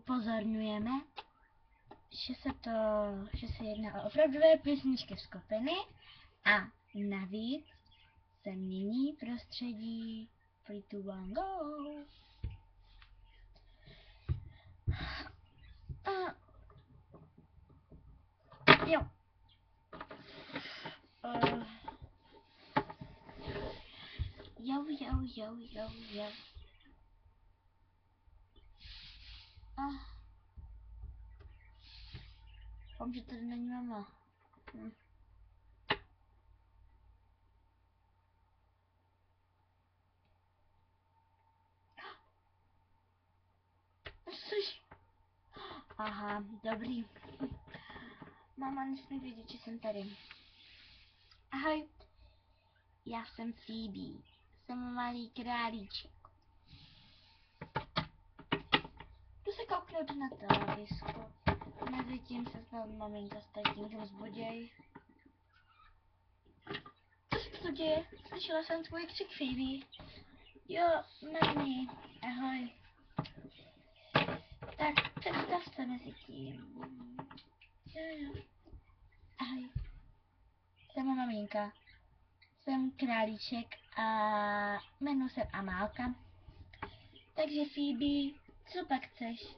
upozorňujeme, že se jedná o opravdové písničky skupiny a navíc se mění prostředí. 3, 2, 1, go! Jo. Jo. Doufám, že tady není mama. Aha, dobrý. Mama nesmí vědět, že jsem tady. Ahoj, já jsem Phoebe. Jsem malý králíček. Jdu se kouknout na televizku. Mezitím se snad maminka s tatínkem zbuděj. Co se to děje? Slyšela jsem tvůj křik, Phoebe. Jo, mami, ahoj. Tak, představ se mezi tím. Jo. Ahoj. Jsem maminka. Jsem králíček a jmenuji se Amálka. Takže Phoebe, co pak chceš?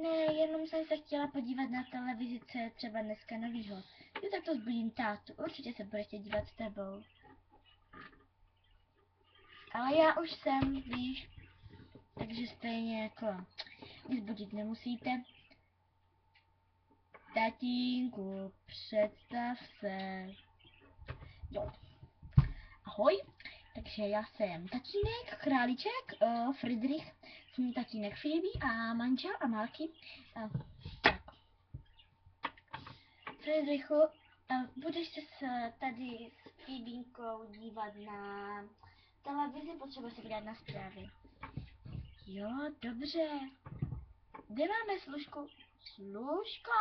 Ne, jenom jsem se chtěla podívat na televizi, co je třeba dneska novýho. Jo, tak to zbudím tátu, určitě se bude chtět dívat s tebou. Ale já už jsem, víš, takže stejně jako vzbudit nemusíte. Tatínku, představ se. Jo. Ahoj, takže já jsem tatínek, králíček, Friedrich, jsem tatínek Phoebe a manžel Amálky. Tak. Friedrichu, budeš se tady s Phoebinkou dívat na televizi, potřeba se dát na zprávy. Jo, dobře. Kde máme služku? Služka!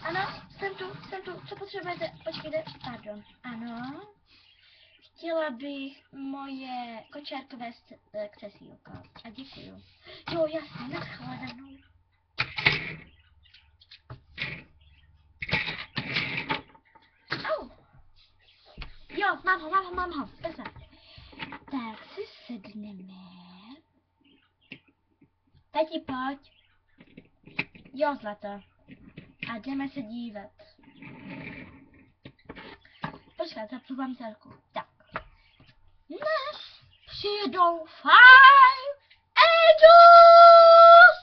Ano, jsem tu. Co potřebujete? Počkejte, pardon. Ano. Chtěla bych moje kočárkové křesílko. A děkuju. Jo, jasně, nashledanou. Au. Jo, mám ho. Bezva. Tak si sedneme. Tati, pojď. Jo, zlato. A jdeme se dívat. Počkat, zapnu vám celku. Tak. Dnes přijedou 5 Angels!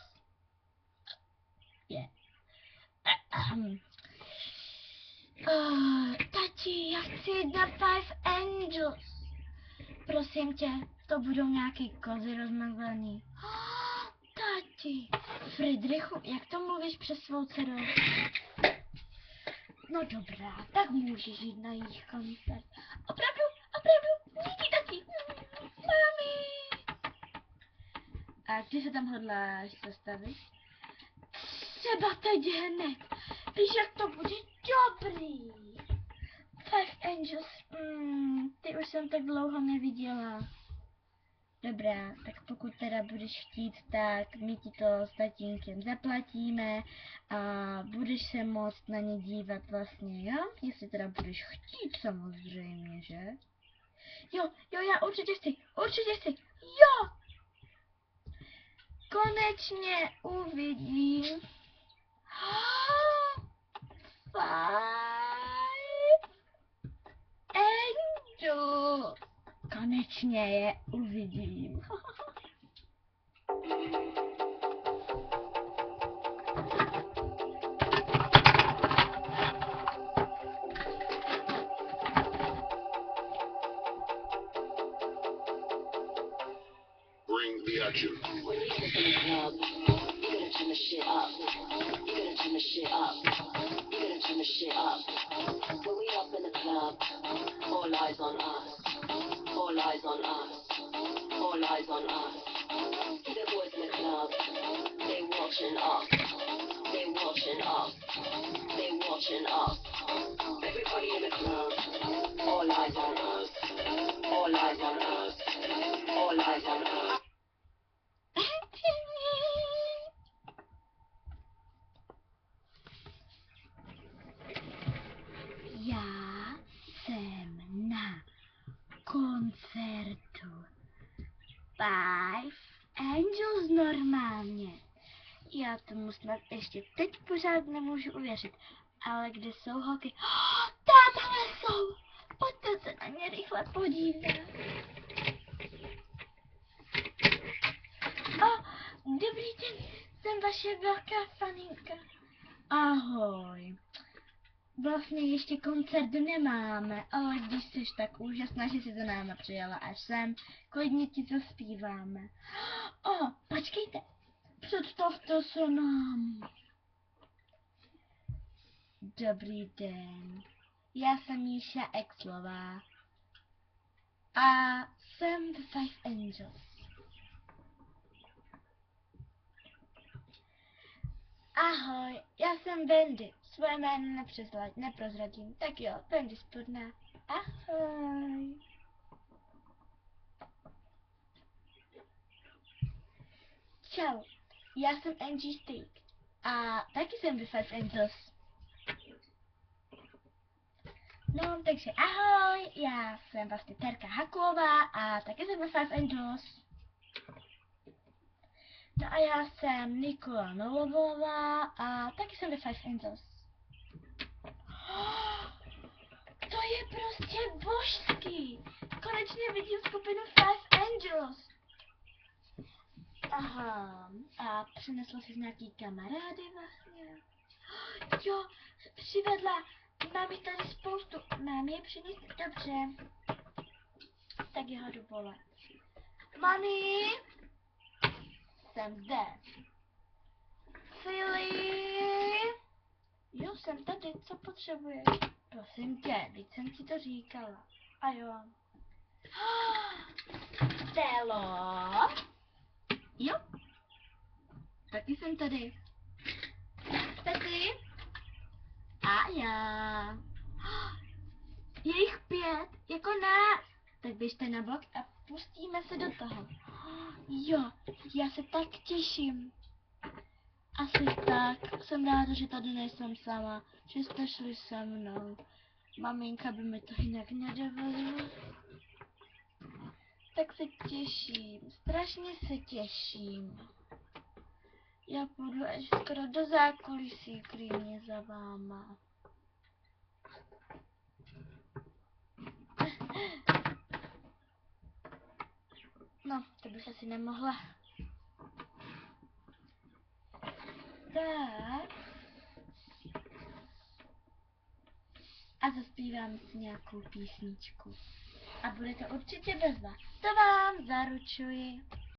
Tati, já chci jít na 5 Angels. Prosím tě, to budou nějaký kozy rozmazaný. Tati, Friedrichu, jak to mluvíš přes svou dceru? No dobrá, tak můžeš jít na jejich koncert. Opravdu, díky tati. Mami. A ty se tam hodláš zastavit? Třeba teď hned. Víš, jak to bude dobrý. 5 Angels, ty už jsem tak dlouho neviděla. Dobrá, tak pokud teda budeš chtít, tak my ti to s tatínkem zaplatíme a budeš se moct na ně dívat vlastně, jo? Jestli teda budeš chtít samozřejmě, že? Jo, já určitě chci, jo! Konečně uvidím 5 Angels! Konečně je uvidím. Bring the action. When you step in the club, you gotta turn the shit up. You gotta turn the shit up. You gotta turn the shit up. When we up in the club, all eyes on us. All eyes on us. All eyes on us. See the boys in the club, they watching us. They watching us. They watching us. Everybody in the club, all eyes on us. All eyes on us. All eyes on us. Five Angels normálně. Já tomu snad ještě teď pořád nemůžu uvěřit. Ale kde jsou holky? Oh, tamhle jsou! Pojďte se na ně rychle podívat. Dobrý den, jsem vaše velká faninka. Ahoj. Vlastně ještě koncert nemáme, ale když jsi tak úžasná, že jsi za náma přijela až sem, klidně ti zaspíváme. Počkejte, představte se nám. Dobrý den, já jsem Míša Exlová a jsem The Five Angels. Ahoj, já jsem Wendy. Svoje jméno neprozradím. Tak jo, Wendy Spodná. Ahoj. Čau, já jsem Angie Steak. A taky jsem The Five Angels. No, takže ahoj, já jsem vlastně Terka Hakulová a taky jsem The Five Angels. No a já jsem Nikola Nolovová a taky jsem The Five Angels. To je prostě božský! Konečně vidím skupinu Five Angels. Aha, a přinesla jsi nějaký kamarády vlastně? Jo, přivedla. Mám jich tady spoustu. Mám je přinést? Dobře. Tak je ho jdu volat. Mami! Jsem zde. Filip! Jo, jsem tady, co potřebuješ? Prosím tě, teď jsem ti to říkala. A jo. Stelo? Jo. Taky jsem tady. Pety? A já. Je jich 5, jako nás. Tak běžte na blok a pustíme se do toho. Jo, já se tak těším. Asi tak. Jsem ráda, že tady nejsem sama, že jste šli se mnou. Maminka by mi to jinak nedovolila. Tak se těším, strašně se těším. Já půjdu až skoro do zákulisí klidně za váma. No, to bych asi nemohla. Tak. A zaspívám si nějakou písničku. A bude to určitě bez vás. To vám zaručuji.